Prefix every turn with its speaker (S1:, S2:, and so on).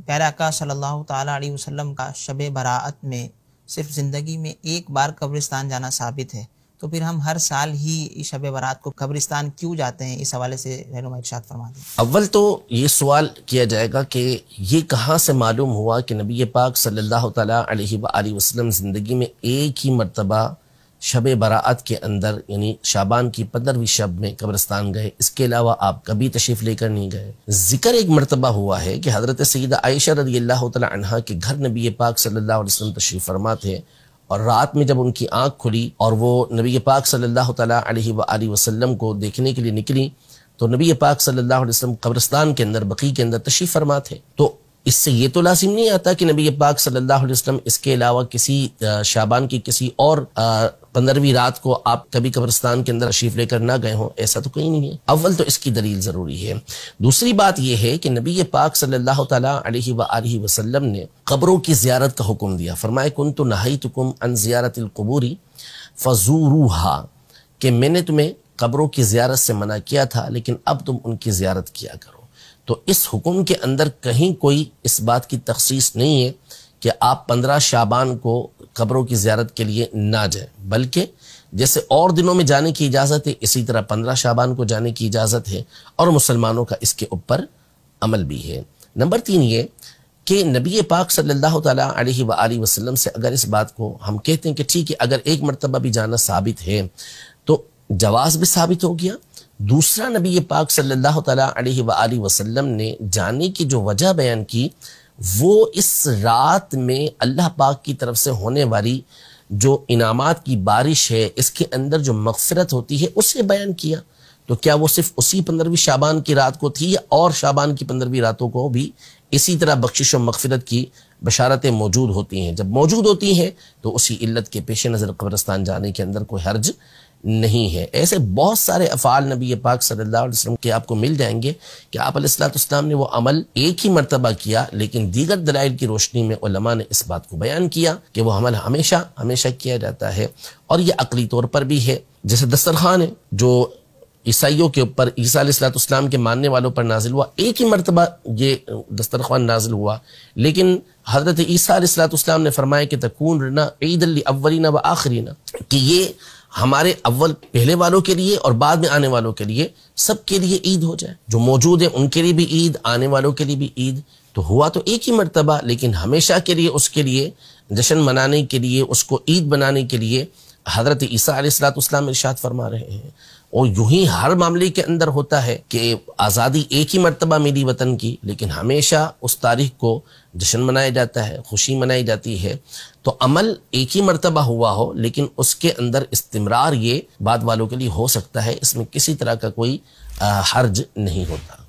S1: پیارے آقا صلی اللہ تعالیٰ علیہ وسلم کا شب براءت میں صرف زندگی میں ایک بار قبرستان جانا ثابت ہے، تو پھر ہم ہر سال ہی شب برات کو قبرستان کیوں جاتے ہیں؟ اس حوالے سے رہنما ارشاد فرما دیں۔
S2: اول تو یہ سوال کیا جائے گا کہ یہ کہاں سے معلوم ہوا کہ نبی پاک صلی اللہ تعالیٰ علیہ وآلہ وسلم زندگی میں ایک ہی مرتبہ شب براءت کے اندر یعنی شعبان کی 15ویں شب میں قبرستان گئے، اس کے علاوہ آپ کبھی تشریف لے کر نہیں گئے؟ ذکر ایک مرتبہ ہوا ہے کہ حضرت سیدہ عائشہ رضی اللہ تعالیٰ عنہا کے گھر نبی پاک صلی اللہ علیہ وسلم تشریف فرما تھے، اور رات میں جب ان کی آنکھ کھلی اور وہ نبی پاک صلی اللہ تعالیٰ علیہ وآلہ وسلم کو دیکھنے کے لیے نکلی تو نبی پاک صلی اللہ علیہ وسلم قبرستان کے اندر بقیع کے اندر تشریف فرما تھے۔ تو اس سے یہ تو لازم نہیں آتا کہ نبی پاک صلی اللہ علیہ وسلم اس کے علاوہ کسی شعبان کی کسی اور 15ویں رات کو آپ کبھی قبرستان کے اندر تشریف لے کر نہ گئے ہوں، ایسا تو کہیں نہیں ہے۔ اول تو اس کی دلیل ضروری ہے۔ دوسری بات یہ ہے کہ نبی پاک صلی اللہ تعالیٰ علیہ وآلہ وسلم نے قبروں کی زیارت کا حکم دیا، فرمایا کنت نہیتکم عن زیارت القبور فزوروها، کہ میں نے تمہیں قبروں کی زیارت سے منع کیا تھا لیکن اب تم ان کی زیارت کیا کرو۔ تو اس حکم کے اندر کہیں کوئی اس بات کی تخصیص نہیں ہے کہ آپ 15 شعبان کو قبروں کی زیارت کے لیے نہ جائیں، بلکہ جیسے اور دنوں میں جانے کی اجازت ہے اسی طرح 15 شعبان کو جانے کی اجازت ہے، اور مسلمانوں کا اس کے اوپر عمل بھی ہے۔ نمبر 3 یہ کہ نبی پاک صلی اللہ تعالیٰ علیہ وآلہ وسلم سے اگر اس بات کو ہم کہتے ہیں کہ ٹھیک ہے اگر ایک مرتبہ بھی جانا ثابت ہے تو جواز بھی ثابت ہو گیا۔ دوسرا، نبی پاک صلی اللہ تعالیٰ علیہ وآلہ وسلم نے جانے کی جو وجہ بیان کی وہ اس رات میں اللہ پاک کی طرف سے ہونے والی جو انعامات کی بارش ہے، اس کے اندر جو مغفرت ہوتی ہے اسے بیان کیا۔ تو کیا وہ صرف اسی 15ویں شعبان کی رات کو تھی یا اور شعبان کی 15ویں راتوں کو بھی اسی طرح بخشش و مغفرت کی بشارتیں موجود ہوتی ہیں؟ جب موجود ہوتی ہیں تو اسی علت کے پیش نظر قبرستان جانے کے اندر کوئی حرج نہیں ہے۔ ایسے بہت سارے افعال نبی پاک صلی اللہ علیہ وسلم کے آپ کو مل جائیں گے کہ آپ علیہ السلام نے وہ عمل ایک ہی مرتبہ کیا، لیکن دیگر دلائل کی روشنی میں علماء نے اس بات کو بیان کیا کہ وہ عمل ہمیشہ کیا جاتا ہے، اور یہ عقلی طور پر بھی ہے۔ جیسے دسترخوان ہے جو عیسائیوں کے اوپر عیسیٰ علیہ السلام کے ماننے والوں پر نازل ہوا، ایک ہی مرتبہ یہ دسترخوان نازل ہوا، لیکن حضرت عیسیٰ علیہ السلام نے فرمایا کہ تکون لنا عید الاولین و آخرین، کہ یہ ہمارے اول پہلے والوں کے لیے اور بعد میں آنے والوں کے لیے سب کے لیے عید ہو جائے، جو موجود ہیں ان کے لیے بھی عید، آنے والوں کے لیے بھی عید۔ تو ہوا تو ایک ہی مرتبہ، لیکن ہمیشہ کے لیے اس کے لیے جشن منانے کے لیے، اس کو عید بنانے کے لیے حضرت عیسیٰ علیہ السلام ارشاد فرما رہے ہیں۔ اور یوں ہی ہر معاملے کے اندر ہوتا ہے کہ آزادی ایک ہی مرتبہ ملی وطن کی، لیکن ہمیشہ اس تاریخ کو جشن منایا جاتا ہے، خوشی منائی جاتی ہے۔ تو عمل ایک ہی مرتبہ ہوا ہو لیکن اس کے اندر استمرار یہ بعد والوں کے لیے ہو سکتا ہے، اس میں کسی طرح کا کوئی حرج نہیں ہوتا۔